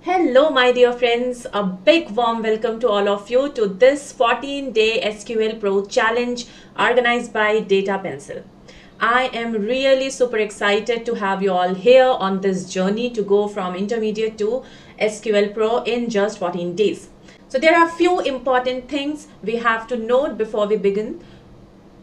Hello, my dear friends. A big warm welcome to all of you to this 14-day SQL Pro challenge organized by Data Pencil. I am really super excited to have you all here on this journey to go from intermediate to SQL Pro in just 14 days. So there are a few important things we have to note before we begin.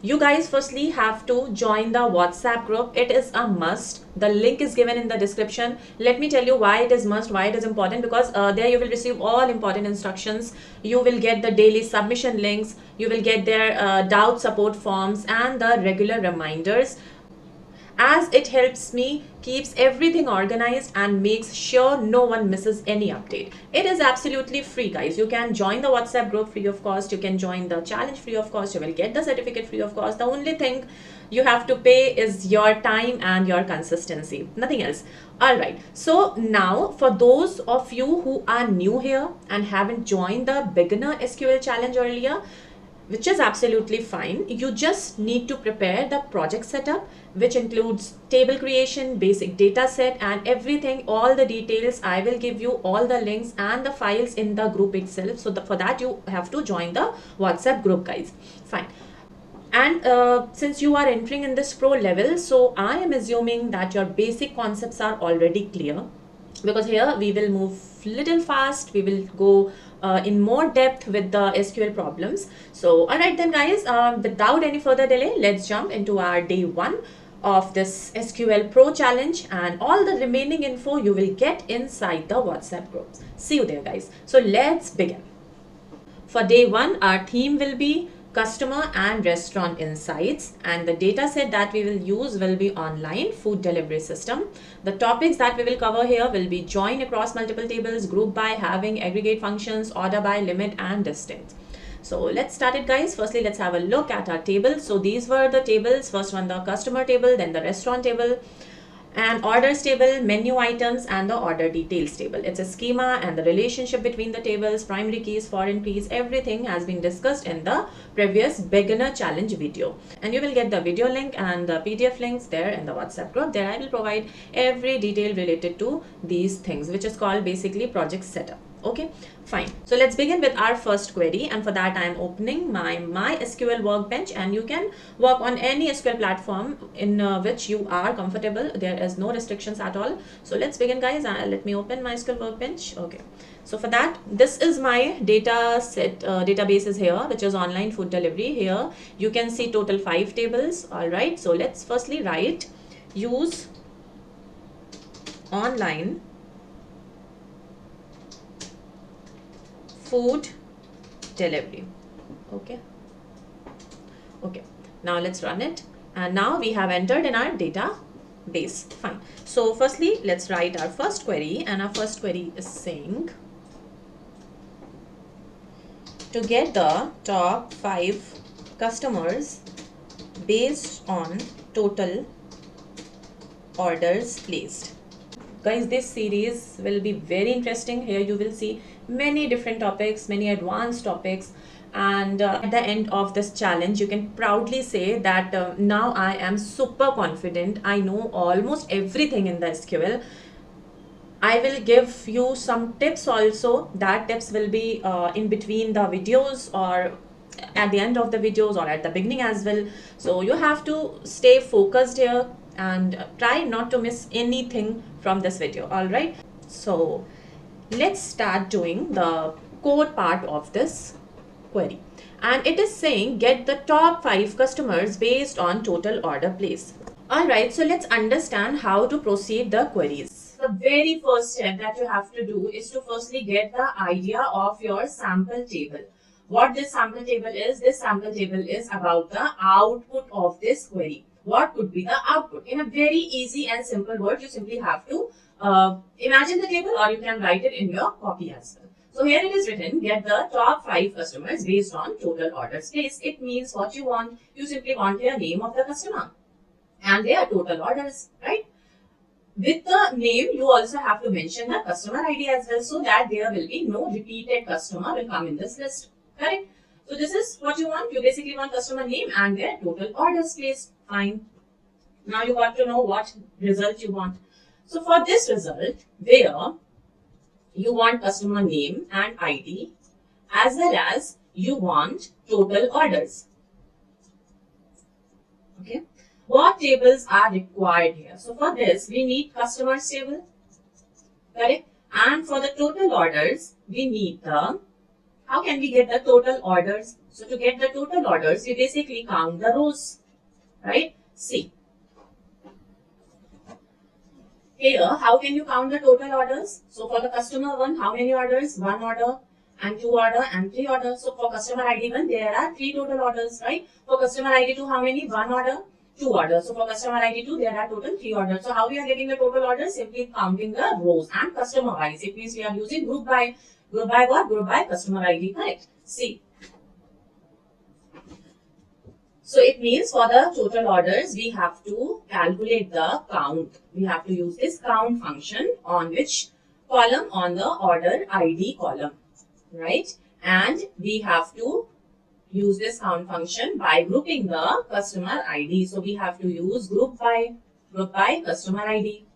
You guys firstly have to join the WhatsApp group. It is a must. The link is given in the description. Let me tell you why it is must, why it is important, because there you will receive all important instructions. You will get the daily submission links, you will get their doubt support forms and the regular reminders, as it helps me keeps everything organized and makes sure no one misses any update. It is absolutely free, guys. You can join the WhatsApp group free of cost, you can join the challenge free of cost, you will get the certificate free of cost. The only thing you have to pay is your time and your consistency, nothing else. All right, so now for those of you who are new here and haven't joined the beginner SQL challenge earlier, which is absolutely fine. You just need to prepare the project setup, which includes table creation, basic data set and everything, all the details. I will give you all the links and the files in the group itself. So for that you have to join the WhatsApp group, guys. Fine. And since you are entering in this pro level, so I am assuming that your basic concepts are already clear, because here we will move little fast. We will go in more depth with the SQL problems. So all right then, guys, without any further delay, let's jump into our day one of this SQL Pro challenge, and all the remaining info you will get inside the WhatsApp groups. See you there, guys. So let's begin. For day one, our theme will be customer and restaurant insights, and the data set that we will use will be online food delivery system. The topics that we will cover here will be join across multiple tables, group by, having, aggregate functions, order by, limit and distance. So let's start it, guys. Firstly, let's have a look at our tables. So these were the tables. First one, the customer table, then the restaurant table, and orders table, menu items and the order details table. It's a schema, and the relationship between the tables, primary keys, foreign keys, everything has been discussed in the previous beginner challenge video, and you will get the video link and the PDF links there in the WhatsApp group. There I will provide every detail related to these things, which is called basically project setup. Okay, fine. So let's begin with our first query, and for that I am opening my MySQL workbench, and you can work on any SQL platform in which you are comfortable. There is no restrictions at all. So let's begin, guys. Let me open MySQL workbench. Okay, so for that, this is my data set. Database is here, which is online food delivery. Here you can see total 5 tables. All right, so let's firstly write use online food delivery. Okay, now let's run it, and now we have entered in our database. Fine. So firstly, let's write our first query, and our first query is saying to get the top 5 customers based on total orders placed. Guys, this series will be very interesting. Here you will see many different topics, many advanced topics, and at the end of this challenge you can proudly say that now I am super confident. I know almost everything in the SQL. I will give you some tips also. That tips will be in between the videos, or at the end of the videos, or at the beginning as well. So you have to stay focused here and try not to miss anything from this video. All right, so let's start doing the code part of this query, and it is saying get the top 5 customers based on total order placed. All right, so let's understand how to proceed the queries. The very first step that you have to do is to firstly get the idea of your sample table. What this sample table is? This sample table is about the output of this query. What could be the output? In a very easy and simple word, you simply have to imagine the table, or you can write it in your copy as well. So here it is written, get the top 5 customers based on total orders placed. It means what you want. You simply want their name of the customer and their total orders, right? With the name, you also have to mention the customer ID as well, so that there will be no repeated customer will come in this list. Correct? So this is what you want. You basically want customer name and their total orders placed. Fine. Now you got to know what result you want. So for this result, where you want customer name and ID, as well as you want total orders. Okay. What tables are required here? So for this, we need customers table, correct? And for the total orders, we need the, how can we get the total orders? So to get the total orders, we basically count the rows, right? See. Here, how can you count the total orders? So for the customer one, how many orders? One order and two order and three orders. So for customer ID one, there are three total orders, right? For customer ID two, how many? One order, two orders. So for customer ID two, there are total three orders. So how we are getting the total orders? Simply counting the rows and customer wise. It means we are using group by. Group by what? Group by customer ID, correct? See. So it means for the total orders, we have to calculate the count. We have to use this count function on which column? On the order ID column, right? And we have to use this count function by grouping the customer ID. So we have to use group by customer ID.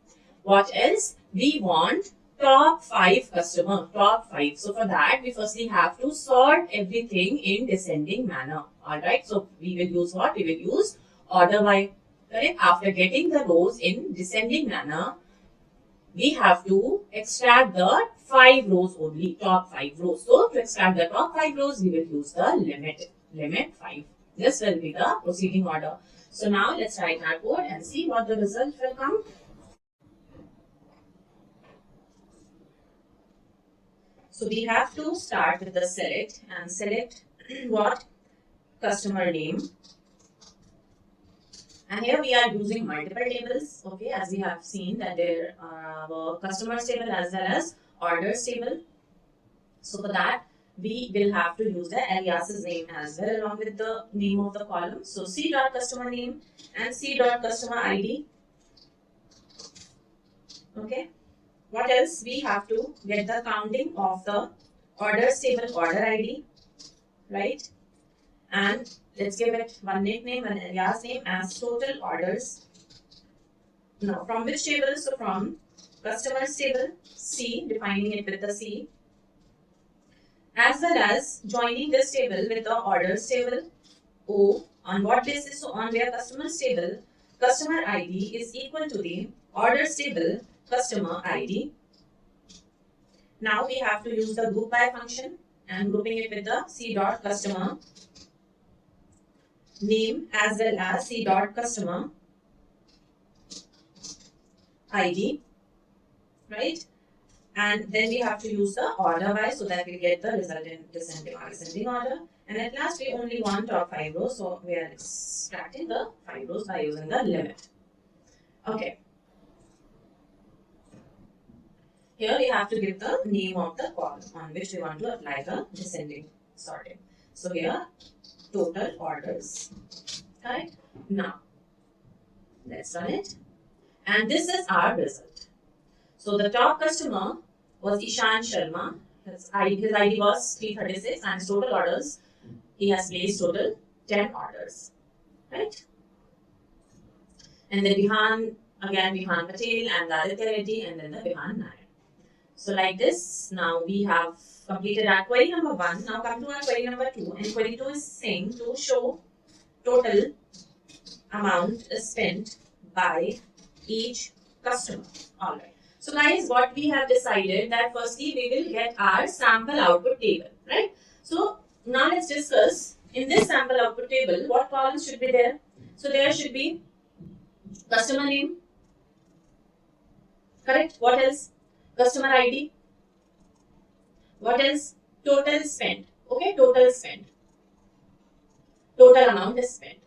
What else? We want top 5 customer, top 5. So for that, we firstly have to sort everything in descending manner. Alright, so we will use what? We will use order by, correct? After getting the rows in descending manner, we have to extract the 5 rows only, top 5 rows. So to extract the top 5 rows, we will use the limit 5. This will be the proceeding order. So now let's write our code and see what the result will come. So we have to start with the select and select what? Customer name. And here we are using multiple tables, okay, as we have seen that there are customers table as well as orders table. So for that, we will have to use the alias's name as well along with the name of the column. So C dot customer name and C dot customer ID. Okay. What else? We have to get the counting of the orders table order ID, right? And let's give it one nickname, an alias name as total orders. Now, from which table? So from customers table, C, defining it with the C, as well as joining this table with the orders table, O. On what basis? So on where customers table, customer ID is equal to the orders table, customer ID. Now we have to use the group by function and grouping it with the C dot customer name as well as C dot customer ID, right? And then we have to use the order by so that we get the result in descending order. And at last we only want top 5 rows, so we are extracting the 5 rows by using the limit. Okay. Here we have to give the name of the column on which we want to apply the descending sorting. So here, total orders. Right? Now, let's run it. And this is our result. So the top customer was Ishan Sharma. His ID was 336 and his total orders, he has placed total 10 orders. Right? And then Bihan Patel and Aditya Reddy and then the Bihan Nair. So like this, now we have completed our query number 1. Now come to our query number 2. And query 2 is saying to show total amount spent by each customer. Alright. So guys, what we have decided that firstly we will get our sample output table. Right? So now let's discuss in this sample output table what columns should be there. So there should be customer name. Correct? What else? Customer ID. What else? Total spent. Okay, total spent. Total amount is spent.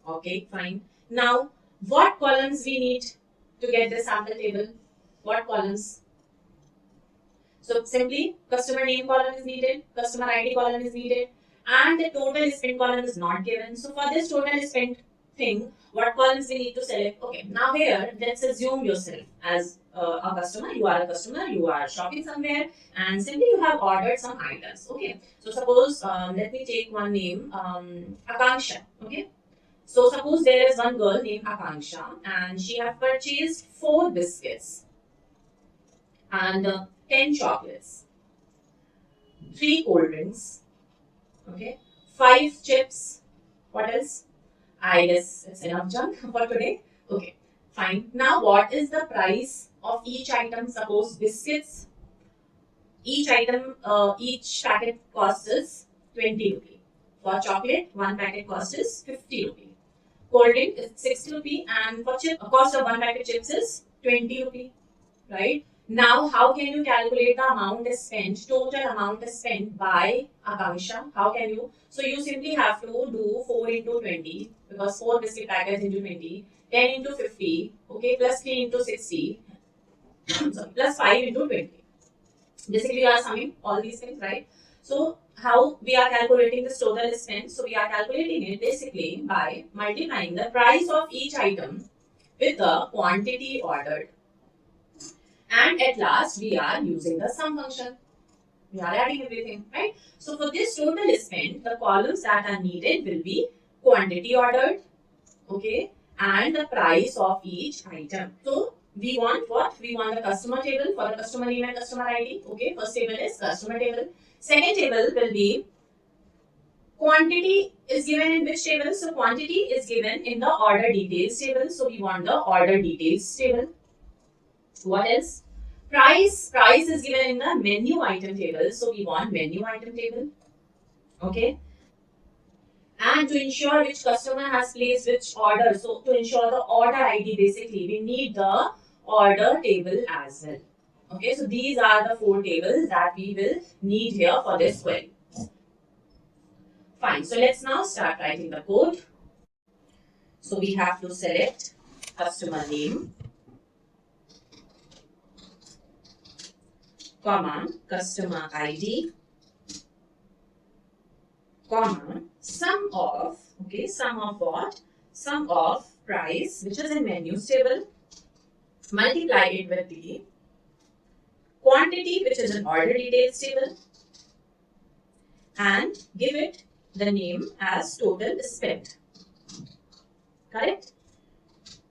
Okay, fine. Now, what columns we need to get the sample table? What columns? So simply customer name column is needed, customer ID column is needed, and the total spent column is not given. So for this total spent thing, what columns we need to select? Okay, now here let's assume yourself as a customer. You are a customer, you are shopping somewhere, and simply you have ordered some items. Okay, so suppose let me take one name, Akanksha. Okay, so suppose there is one girl named Akanksha, and she have purchased 4 biscuits, and 10 chocolates, 3 cold drinks, okay, 5 chips. What else? I guess it's enough junk for today. Okay, fine. Now, what is the price of each item? Suppose biscuits, each packet costs is 20 rupee. For chocolate, one packet cost is 50 rupee. Cold drink is 60 rupee, and for chip, cost of one packet chips is 20 rupee. Right? Now, how can you calculate the amount spent, total amount spent by Akanksha? How can you? So, you simply have to do 4 into 20 because 4 biscuit packets into 20, 10 into 50, okay, plus 3 into 60, sorry, plus 5 into 20. Basically, you are summing all these things, right? So, how we are calculating this total spent? So, we are calculating it basically by multiplying the price of each item with the quantity ordered. And at last, we are using the sum function. We are adding everything, right? So, for this total spent, the columns that are needed will be quantity ordered, okay, and the price of each item. So, we want what? We want the customer table for the customer name and customer ID. Okay, first table is customer table. Second table will be quantity is given in which table? So, quantity is given in the order details table. So, we want the order details table. What else? Price is given in the menu item table. So, we want menu item table. Okay. And to ensure which customer has placed which order, so to ensure the order ID, basically, we need the order table as well. Okay, so these are the 4 tables that we will need here for this query. Fine, so let's now start writing the code. So we have to select customer name, comma, customer ID, comma, sum of, okay, sum of what? Sum of price, which is in menus table, multiply it with the quantity, which is in order details table, and give it the name as total spent. Correct?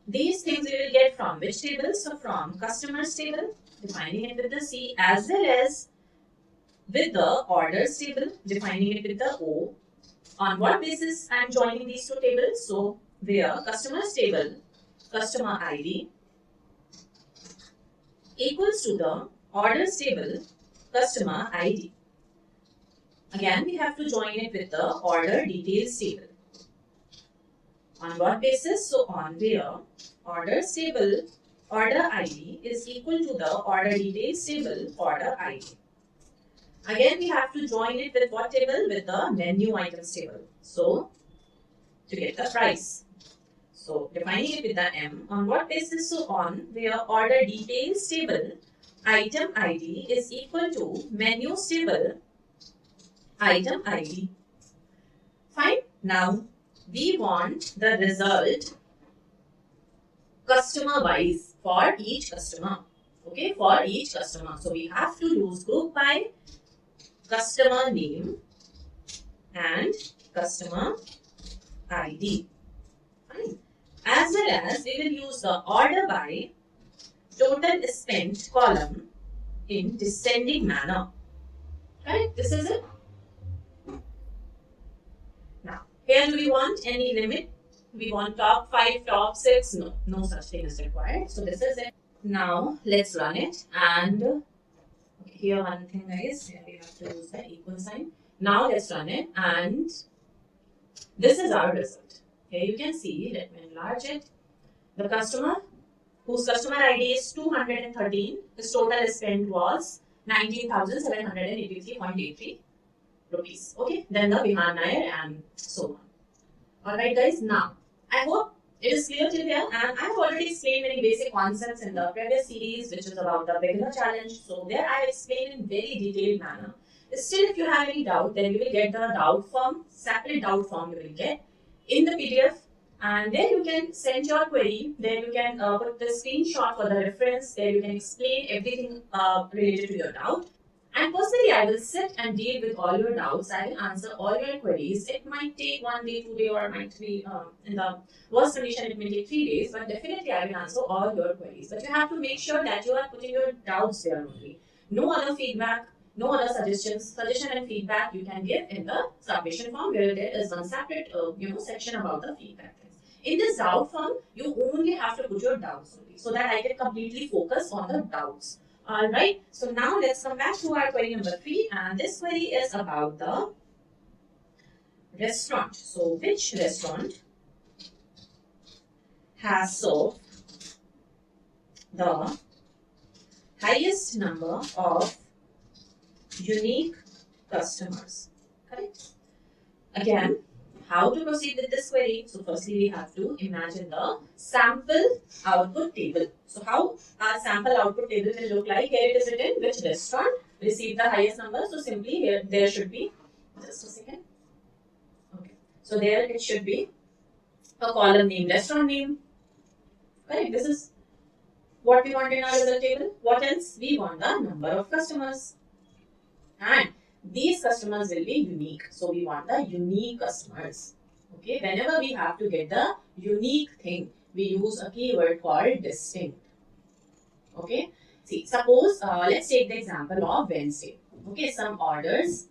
These things we will get from which table? So from customers table, defining it with the C, as well as with the orders table, defining it with the O. On what basis I am joining these 2 tables? So where customers table, customer ID equals to the orders table, customer ID. Again, we have to join it with the order details table. On what basis? So on where orders table, order ID is equal to the order details table, order ID. Again, we have to join it with what table? With the menu items table. So, to get the price. So, defining it with the M. On what basis? So, on where order details table, item ID is equal to menus table, item ID. Fine. Now, we want the result customer wise for each customer. Okay, for each customer. So, we have to use group by customer name and customer ID. Fine. As well as we will use the order by total spent column in descending manner. Right? This is it. Now, here do we want any limit? We want top 5, top 6? No, no such thing is required. So this is it. Now, let's run it. And here one thing is, here we have to use the equal sign. Now let's run it, and this is our result. Here you can see, let me enlarge it. The customer, whose customer ID is 213, his total spend was 19,783.83 rupees. Okay, then the Vihan Nair and so on. Alright guys, now I hope it is clear till here, and I have already explained many basic concepts in the previous series, which is about the beginner challenge. So there I have explained in very detailed manner. Still, if you have any doubt, then you will get the doubt form, separate doubt form you will get in the PDF, and there you can send your query. There you can put the screenshot for the reference. There you can explain everything related to your doubt. And personally, I will sit and deal with all your doubts. I will answer all your queries. It might take 1 day, 2 days, or it might be in the worst condition, it may take 3 days. But definitely, I will answer all your queries. But you have to make sure that you are putting your doubts there only. No other feedback, no other suggestions. Suggestion and feedback you can give in the submission form, where there is one separate section about the feedback things. In this doubt form, you only have to put your doubts only, so that I can completely focus on the doubts. Alright, so now let's come back to our query number 3, and this query is about the restaurant. So which restaurant has served the highest number of unique customers? Correct. Again, how to proceed with this query? So firstly, we have to imagine the sample output table. So how our sample output table will look like? Here it is written which restaurant received the highest number. So simply here there should be, just a second. Okay. So there it should be a column name, restaurant name. Correct. This is what we want in our result table. What else? We want the number of customers. And these customers will be unique. So we want the unique customers. Okay. Whenever we have to get the unique thing, we use a keyword called distinct. Okay. See, suppose let's take the example of Wednesday. Okay. Some orders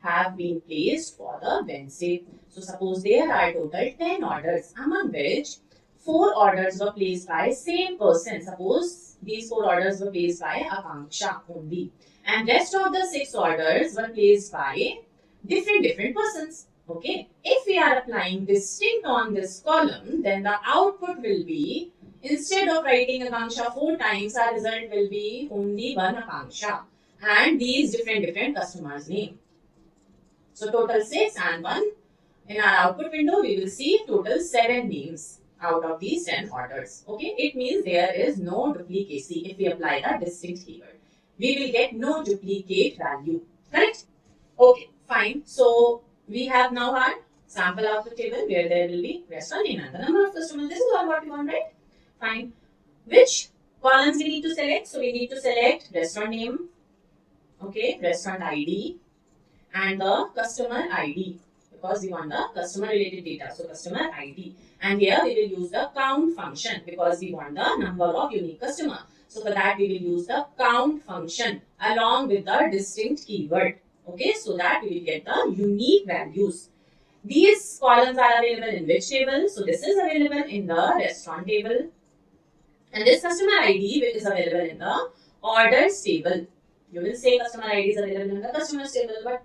have been placed for the Wednesday. So suppose there are total 10 orders, among which 4 orders were placed by same person. Suppose these 4 orders were placed by Akanksha only, and rest of the 6 orders were placed by different persons. Okay. If we are applying distinct on this column, then the output will be, instead of writing Akanksha 4 times, our result will be only one Akanksha and these different customers' name. So total 6 and 1. In our output window, we will see total 7 names out of these 10 orders. Okay, it means there is no duplicacy if we apply the distinct keyword. We will get no duplicate value. Correct? Okay, fine. So we have now our sample output table where there will be restaurant name and the number of customers. This is all what we want, right? Fine. Which columns we need to select? So we need to select restaurant name, okay, restaurant ID, and the customer ID, because we want the customer related data. So customer ID. And here we will use the count function because we want the number of unique customer. So for that we will use the count function along with the distinct keyword. Okay, so that we will get the unique values. These columns are available in which table? So this is available in the restaurant table. And this customer ID is available in the orders table. You will say customer ID is available in the customers table, but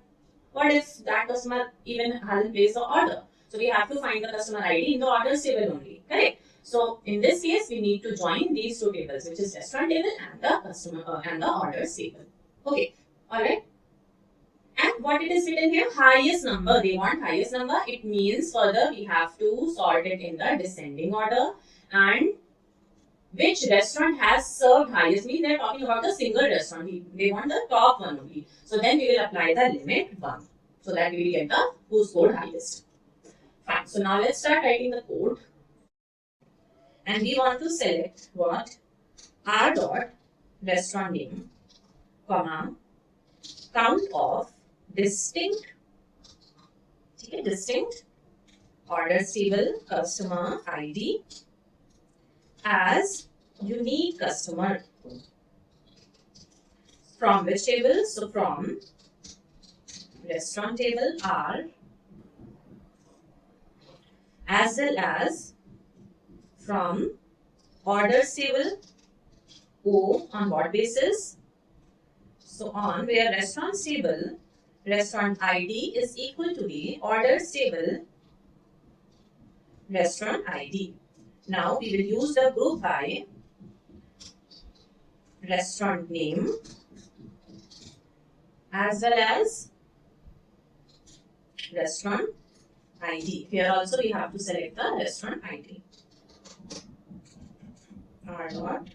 what if that customer even hasn't placed the order? So we have to find the customer ID in the orders table only. Correct? So in this case, we need to join these 2 tables, which is restaurant table and the customer and the orders table. Okay. Alright. And what it is written here? Highest number. They want highest number. It means further we have to sort it in the descending order. And which restaurant has served highest means they are talking about the single restaurant. They want the top one only. So then we will apply the limit 1 so that we will get the who scored highest. Fine. So now let's start writing the code. And we want to select what? R dot restaurant name, comma, count of distinct, okay, distinct orders table customer ID as unique customer. From which table? So from restaurant table R as well as from orders table O. On what basis? So on where restaurant table restaurant ID is equal to the orders table restaurant ID. Now we will use the group by restaurant name as well as restaurant ID. Here also we have to select the restaurant ID. R dot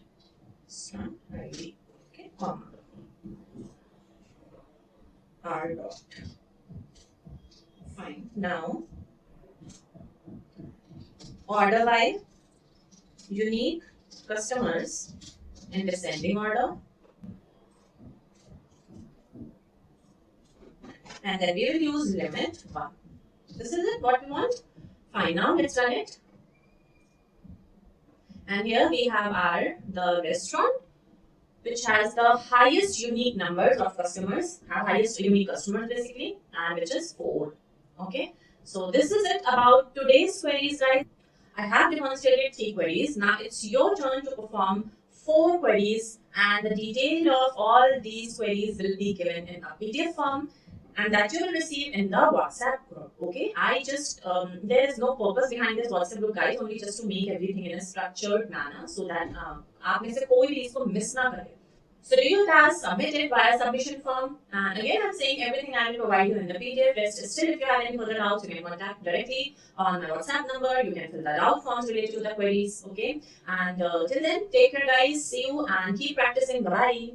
restaurant ID. Okay, comma. R dot. Fine. Now order by unique customers in descending order. And then we will use limit 1. This is it, what we want. Fine, now let's run it. And here we have the restaurant which has the highest unique numbers of customers, highest unique customers basically, and which is 4. Okay, so this is it about today's queries, guys. I have demonstrated 3 queries. Now it's your turn to perform 4 queries, and the detail of all these queries will be given in a PDF form, and that you will receive in the WhatsApp group. Okay, I just there is no purpose behind this WhatsApp group, guys, only just to make everything in a structured manner so that आप में से कोई भी इसको miss ना करे. So do your task, submit it via submission form. And again, I'm saying everything I will provide you in the PDF. Rest still, if you have any further doubts, you can contact directly on my WhatsApp number. You can fill the doubt forms related to the queries. Okay. And till then, take care, guys. See you and keep practicing. Bye.